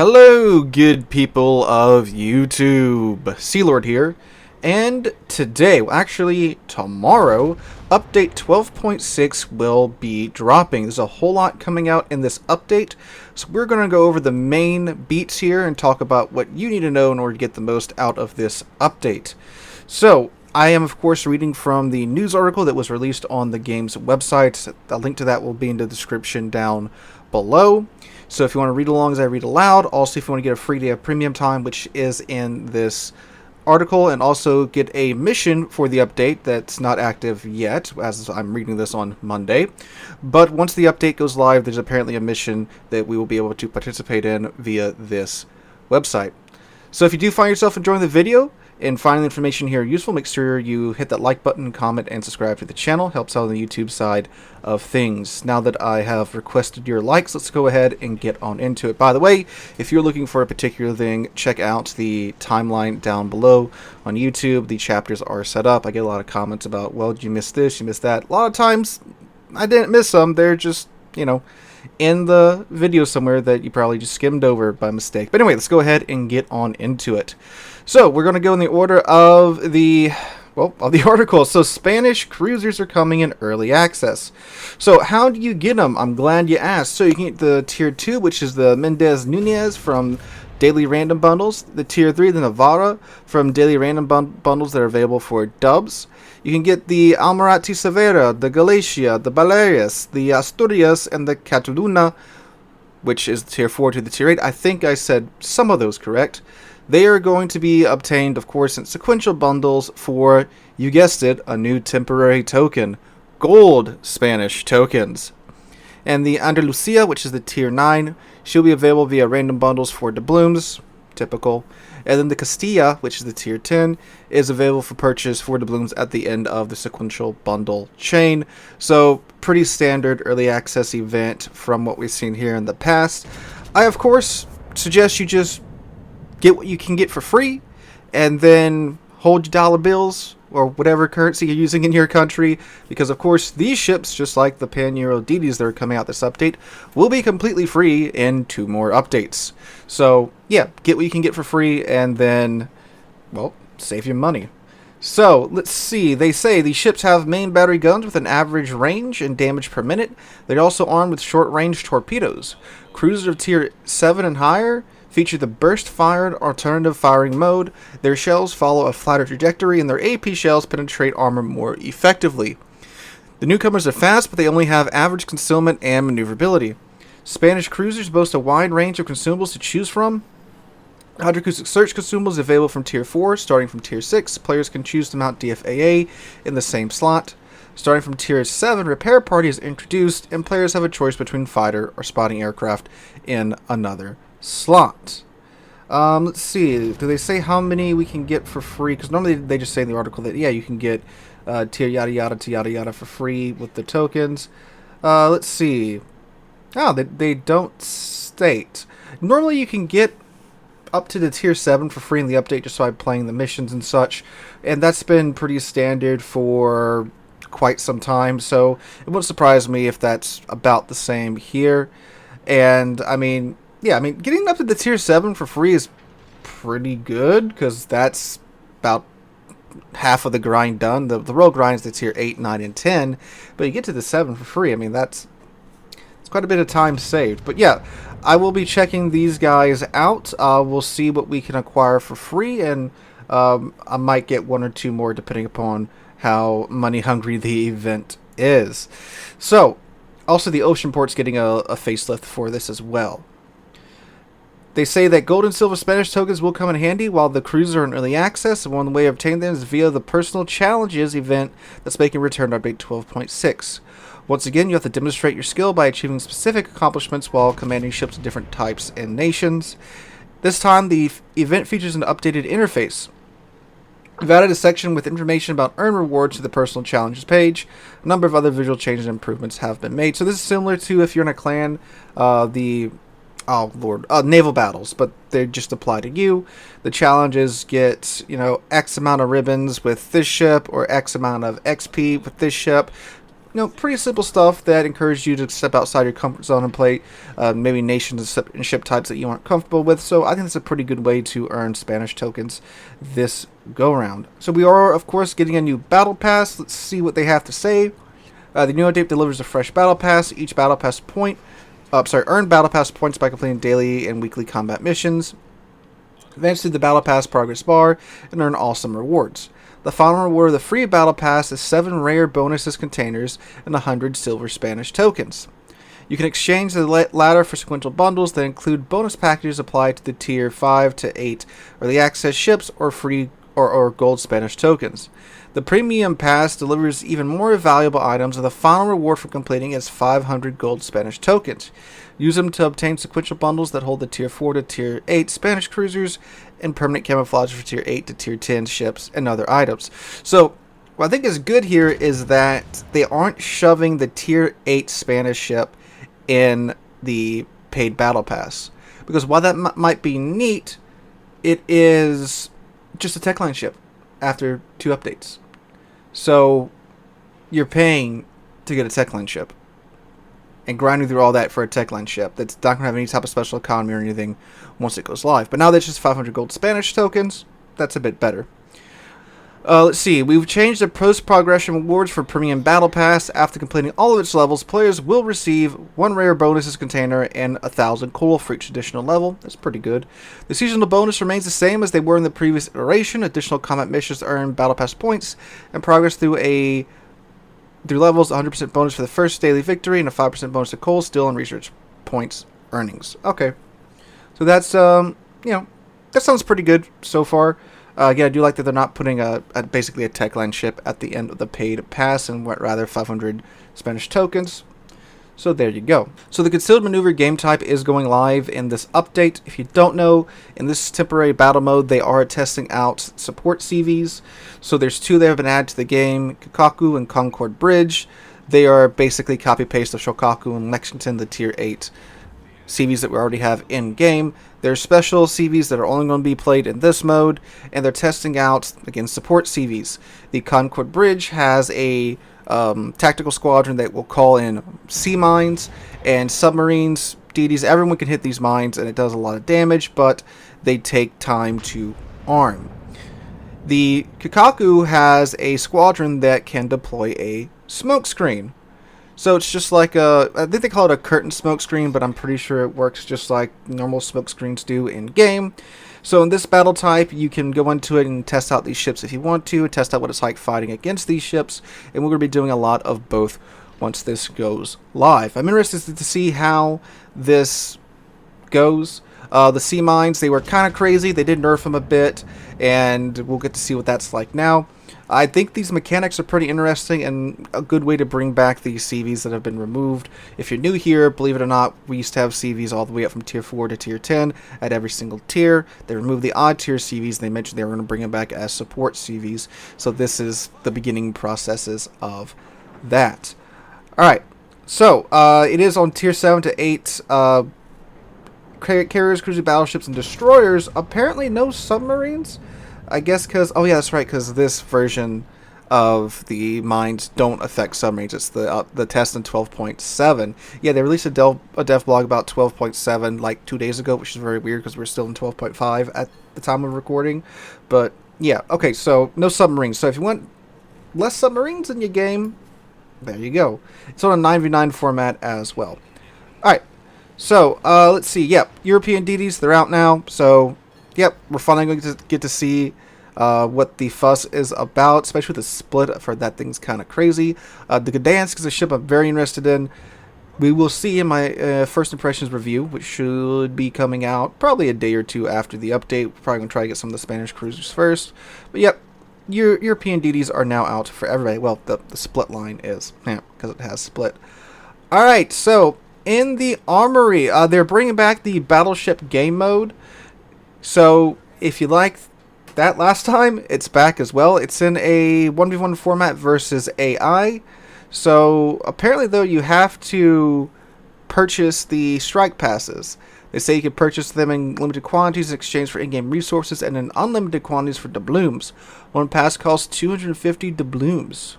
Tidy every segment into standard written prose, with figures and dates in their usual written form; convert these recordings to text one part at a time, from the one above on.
Hello, good people of YouTube. Sealord here, and today, well, actually tomorrow, update 12.6 will be dropping. There's a whole lot coming out in this update, so we're going to go over the main beats here and talk about what you need to know in order to get the most out of this update. So, I am, of course, reading from the news article that was released on the game's website. A link to that will be in the description down below. So if you want to read along as I read aloud, also if you want to get a free day of premium time, which is in this article, and also get a mission for the update that's not active yet, as I'm reading this on Monday. But once the update goes live, there's apparently a mission that we will be able to participate in via this website. So if you do find yourself enjoying the video and find the information here useful, make sure you hit that like button, comment, and subscribe to the channel. Helps out on the YouTube side of things. Now that I have requested your likes, let's go ahead and get on into it. By the way, if you're looking for a particular thing, check out the timeline down below on YouTube. The chapters are set up. I get a lot of comments about, well, you missed this, you missed that. A lot of times, I didn't miss them. They're just, in the video somewhere that you probably just skimmed over by mistake. But anyway, let's go ahead and get on into it. So we're going to go in the order of the article. So Spanish cruisers are coming in early access. So how do you get them? I'm glad you asked. So you can get the tier 2, which is the Mendez Nunez from daily random bundles. The tier 3, the Navarra from daily random bundles that are available for dubs. You can get the Almirante Severa, the Galicia, the Baleares, the Asturias, and the Cataluna, which is tier 4 to the tier 8. I think I said some of those correct. They are going to be obtained, of course, in sequential bundles for, you guessed it, a new temporary token. Gold Spanish tokens. And the Andalucia, which is the tier 9, she'll be available via random bundles for doubloons, typical. And then the Castilla, which is the tier 10, is available for purchase for doubloons at the end of the sequential bundle chain. So, pretty standard early access event from what we've seen here in the past. I, of course, suggest you just get what you can get for free, and then hold your dollar bills or whatever currency you're using in your country, because of course these ships, just like the Pan-Euro DDs that are coming out this update, will be completely free in 2 more updates. So yeah, get what you can get for free, and then, well, save your money. So, let's see. They say these ships have main battery guns with an average range and damage per minute. They're also armed with short-range torpedoes. Cruisers of tier 7 and higher feature the burst-fired alternative firing mode. Their shells follow a flatter trajectory, and their AP shells penetrate armor more effectively. The newcomers are fast, but they only have average concealment and maneuverability. Spanish cruisers boast a wide range of consumables to choose from. Hydroacoustic search consumables available from tier 4. Starting from tier 6, players can choose to mount DFAA in the same slot. Starting from tier 7, repair party is introduced, and players have a choice between fighter or spotting aircraft in another slot. Let's see. Do they say how many we can get for free? Because normally they just say in the article that, yeah, you can get tier yada yada to yada yada for free with the tokens. Let's see. Oh, they don't state. Normally you can get up to the tier 7 for free in the update just by playing the missions and such, and that's been pretty standard for quite some time, so it wouldn't surprise me if that's about the same here. And I mean, yeah, getting up to the tier 7 for free is pretty good, because that's about half of the grind done. The real grind is the tier 8, 9, and 10, but you get to the 7 for free. I mean, it's quite a bit of time saved. But yeah, I will be checking these guys out. We'll see what we can acquire for free, and I might get 1 or 2 more depending upon how money hungry the event is. So, also the Ocean Port's getting a facelift for this as well. They say that gold and silver Spanish tokens will come in handy while the cruisers are in early access, and one way of obtaining them is via the Personal Challenges event that's making return to update 12.6. Once again, you have to demonstrate your skill by achieving specific accomplishments while commanding ships of different types and nations. This time, the event features an updated interface. We've added a section with information about earned rewards to the Personal Challenges page. A number of other visual changes and improvements have been made. So this is similar to, if you're in a clan, naval battles, but they just apply to you. The challenges get, X amount of ribbons with this ship, or X amount of XP with this ship. pretty simple stuff that encourages you to step outside your comfort zone and play maybe nations and ship types that you aren't comfortable with. So I think that's a pretty good way to earn Spanish tokens this go-round. So we are, of course, getting a new Battle Pass. Let's see what they have to say. The new update delivers a fresh Battle Pass. Each Battle Pass point, earn Battle Pass points by completing daily and weekly combat missions. Advance through the Battle Pass progress bar and earn awesome rewards. The final reward of the free Battle Pass is 7 rare bonuses containers and 100 silver Spanish tokens. You can exchange the latter for sequential bundles that include bonus packages applied to the tier 5 to 8 early access ships or free or gold Spanish tokens. The Premium Pass delivers even more valuable items, and the final reward for completing is 500 gold Spanish tokens. Use them to obtain sequential bundles that hold the tier 4 to tier 8 Spanish cruisers and permanent camouflage for tier 8 to tier 10 ships and other items. So, what I think is good here is that they aren't shoving the tier 8 Spanish ship in the paid Battle Pass. Because while that might be neat, it is just a tech line ship after 2 updates. So you're paying to get a tech line ship and grinding through all that for a tech line ship that's not going to have any type of special economy or anything once it goes live. But now that's just 500 gold Spanish tokens. That's a bit better. Let's see. We've changed the post-progression rewards for Premium Battle Pass. After completing all of its levels, players will receive 1 rare bonuses container and 1,000 coal for each additional level. That's pretty good. The seasonal bonus remains the same as they were in the previous iteration. Additional combat missions earn Battle Pass points and progress through levels. 100% bonus for the first daily victory and a 5% bonus to coal, skill, and research points earnings. Okay. So that's, that sounds pretty good so far. Again, I do like that they're not putting basically a tech line ship at the end of the paid pass, and rather 500 Spanish tokens. So there you go. So the concealed maneuver game type is going live in this update. If you don't know, in this temporary battle mode, they are testing out support CVs. So there's 2 that have been added to the game, Kikaku and Concord Bridge. They are basically copy-paste of Shokaku and Lexington, the tier 8 CVs that we already have in-game. There's special CVs that are only going to be played in this mode, and they're testing out, again, support CVs. The Concord Bridge has a tactical squadron that will call in sea mines and submarines, DDs. Everyone can hit these mines, and it does a lot of damage, but they take time to arm. The Kikaku has a squadron that can deploy a smoke screen. So it's just like I think they call it a curtain smoke screen, but I'm pretty sure it works just like normal smoke screens do in game. So in this battle type, you can go into it and test out these ships if you want to, test out what it's like fighting against these ships, and we're going to be doing a lot of both once this goes live. I'm interested to see how this goes. The sea mines, they were kind of crazy. They did nerf them a bit, and we'll get to see what that's like now. I think these mechanics are pretty interesting and a good way to bring back these CVs that have been removed. If you're new here, believe it or not, we used to have CVs all the way up from tier 4 to tier 10 at every single tier. They removed the odd tier CVs. They mentioned they were going to bring them back as support CVs. So this is the beginning processes of that. Alright, so it is on tier 7 to 8 carriers, cruising battleships, and destroyers. Apparently no submarines. I guess because, oh yeah, that's right, because this version of the mines don't affect submarines. It's the test in 12.7. Yeah, they released a dev blog about 12.7 like 2 days ago, which is very weird because we're still in 12.5 at the time of recording. But yeah, okay, so no submarines. So if you want less submarines in your game, there you go. It's on a 9v9 format as well. Alright, so let's see. Yep, European DDs, they're out now. So yep, we're finally going to get to see what the fuss is about, especially with the split. I've heard that thing's kind of crazy. The Gdansk is a ship I'm very interested in. We will see in my first impressions review, which should be coming out probably a day or 2 after the update. We're probably going to try to get some of the Spanish cruisers first. But yep, European DDs are now out for everybody. Well, the split line is, because it has split. Alright, so in the Armory, they're bringing back the Battleship game mode. So if you liked that last time, it's back as well. It's in a 1v1 format versus AI. So apparently, though, you have to purchase the strike passes. They say you can purchase them in limited quantities in exchange for in-game resources and in unlimited quantities for doubloons. One pass costs 250 doubloons.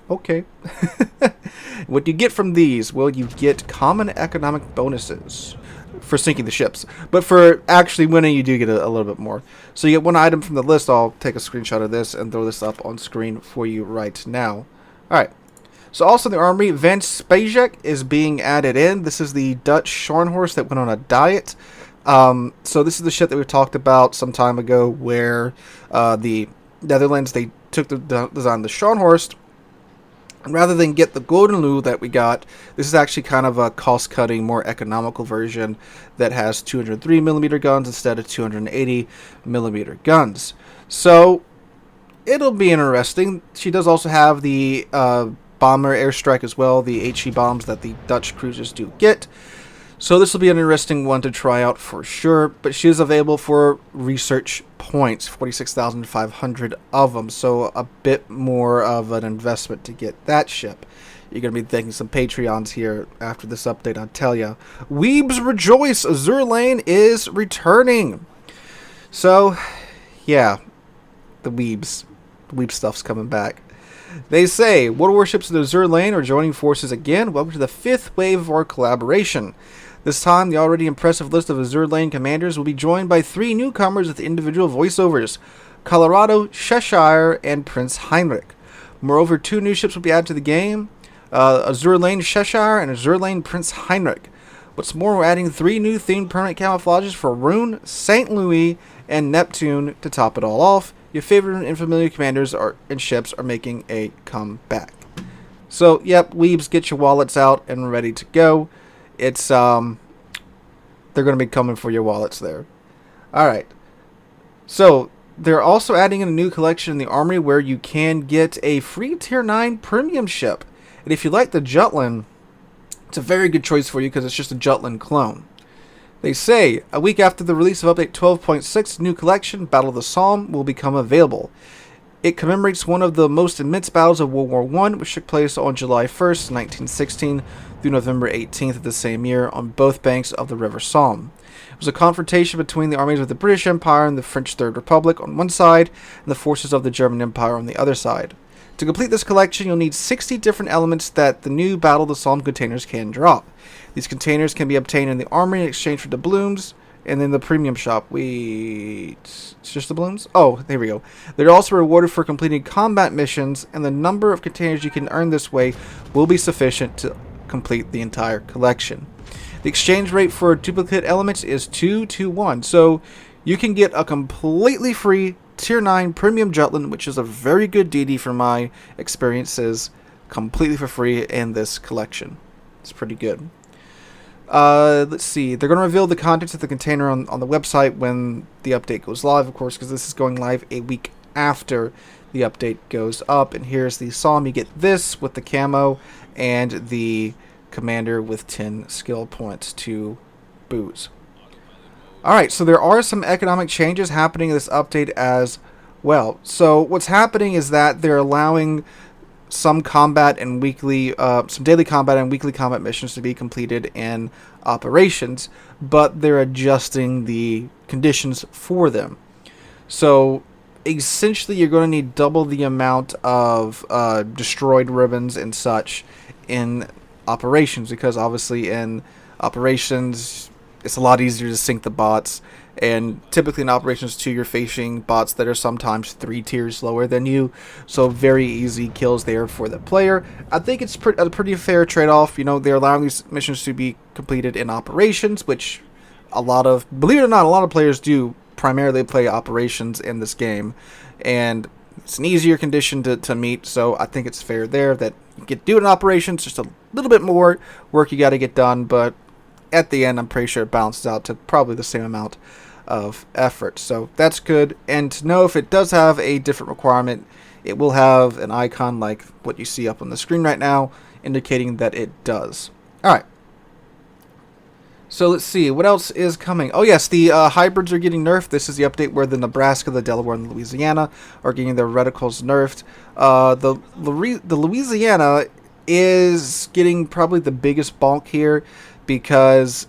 Okay. What do you get from these? Well, you get common economic bonuses for sinking the ships. But for actually winning, you do get a little bit more. So you get one item from the list. I'll take a screenshot of this and throw this up on screen for you right now. Alright. So also in the armory, Van Spijek is being added in. This is the Dutch Scharnhorst that went on a diet. So this is the ship that we talked about some time ago where the Netherlands, they took the design of the Scharnhorst. And rather than get the Golden Loo that we got, this is actually kind of a cost-cutting, more economical version that has 203mm guns instead of 280mm guns. So it'll be interesting. She does also have the bomber airstrike as well, the HE bombs that the Dutch cruisers do get. So this will be an interesting one to try out for sure, but she is available for research points, 46,500 of them, so a bit more of an investment to get that ship. You're going to be thanking some Patreons here after this update, I'll tell ya. Weebs rejoice! Azure Lane is returning! So, yeah, the Weebs. The Weeb stuff's coming back. They say, World Warships of the Azure Lane are joining forces again. Welcome to the 5th wave of our collaboration. This time, the already impressive list of Azure Lane commanders will be joined by 3 newcomers with individual voiceovers, Colorado, Cheshire, and Prince Heinrich. Moreover, 2 new ships will be added to the game, Azure Lane Cheshire and Azure Lane Prince Heinrich. What's more, we're adding 3 new themed permanent camouflages for Rune, St. Louis, and Neptune to top it all off. Your favorite and familiar commanders and ships are making a comeback. So, yep, Weebs, get your wallets out and ready to go. It's, they're going to be coming for your wallets there. Alright. So, they're also adding in a new collection in the Armory where you can get a free Tier 9 premium ship. And if you like the Jutland, it's a very good choice for you because it's just a Jutland clone. They say, a week after the release of Update 12.6, new collection, Battle of the Somme, will become available. It commemorates one of the most immense battles of World War I, which took place on July 1st, 1916, through November 18th of the same year on both banks of the River Somme. It was a confrontation between the armies of the British Empire and the French Third Republic on one side, and the forces of the German Empire on the other side. To complete this collection, you'll need 60 different elements that the new Battle of the Somme containers can drop. These containers can be obtained in the Armory in exchange for doubloons, and in the premium shop, it's just doubloons? Oh, there we go. They're also rewarded for completing combat missions, and the number of containers you can earn this way will be sufficient to complete the entire collection. The exchange rate for duplicate elements is 2 to 1, so you can get a completely free Tier 9 Premium Jutland, which is a very good DD from my experiences, completely for free in this collection. It's pretty good. Let's see. They're going to reveal the contents of the container on the website when the update goes live, of course, because this is going live a week after the update goes up. And here's the Somme. You get this with the camo and the commander with 10 skill points to booze. Alright, so there are some economic changes happening in this update as well. So what's happening is that they're allowing some combat and weekly, some daily combat and weekly combat missions to be completed in operations, but they're adjusting the conditions for them. So essentially you're going to need double the amount of destroyed ribbons and such in operations, because obviously in operations it's a lot easier to sink the bots, and typically in operations 2 you're facing bots that are sometimes 3 tiers lower than you, so very easy kills there for the player. I think it's a pretty fair trade-off. You know, they're allowing these missions to be completed in operations, which believe it or not, a lot of players do primarily play operations in this game, and it's an easier condition to meet, so I think it's fair there that you get do it in operations, just a little bit more work you got to get done, but at the end I'm pretty sure it balances out to probably the same amount of effort. So that's good. And to know if it does have a different requirement, it will have an icon like what you see up on the screen right now, indicating that it does. Alright. So let's see, what else is coming? Oh yes, the hybrids are getting nerfed. This is the update where the Nebraska, the Delaware, and the Louisiana are getting their reticles nerfed. The Louisiana is getting probably the biggest bonk here because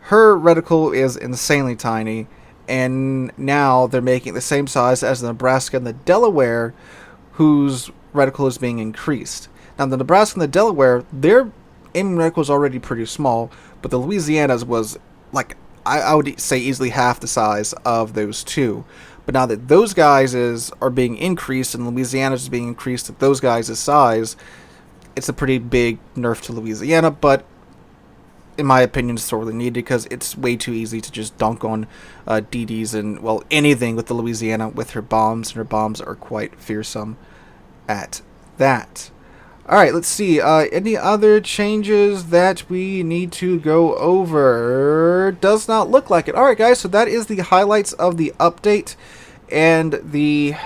her reticle is insanely tiny, and now they're making it the same size as the Nebraska and the Delaware, whose reticle is being increased. Now, the Nebraska and the Delaware, their aiming reticle was already pretty small, but the Louisiana's was, like, I would say easily half the size of those two. But now that those guys are being increased and Louisiana's is being increased at those guys' size, it's a pretty big nerf to Louisiana, but in my opinion, it's sorely needed because it's way too easy to just dunk on DDs and, well, anything with the Louisiana with her bombs, and her bombs are quite fearsome at that. Alright, let's see. Any other changes that we need to go over? Does not look like it. Alright, guys, so that is the highlights of the update and the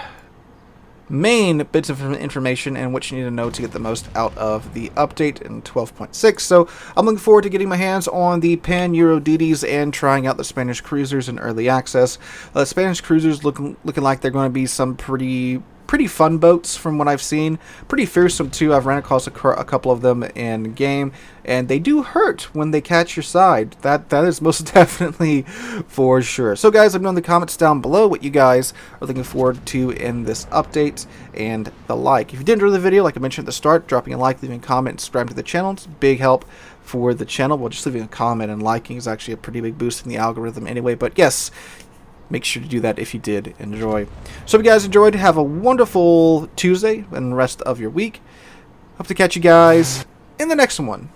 main bits of information and what you need to know to get the most out of the update in 12.6. So I'm looking forward to getting my hands on the Pan-Euro DDs and trying out the Spanish cruisers in early access. Spanish cruisers looking like they're going to be some pretty fun boats from what I've seen. Pretty fearsome too. I've ran across a couple of them in game, and they do hurt when they catch your side. That is most definitely for sure. So guys, let me know in the comments down below what you guys are looking forward to in this update and the like. If you did enjoy the video, like I mentioned at the start, dropping a like, leaving a comment, and subscribing to the channel, it's a big help for the channel. Well, just leaving a comment and liking is actually a pretty big boost in the algorithm anyway. But yes, make sure to do that if you did enjoy. So if you guys enjoyed, have a wonderful Tuesday and the rest of your week. Hope to catch you guys in the next one.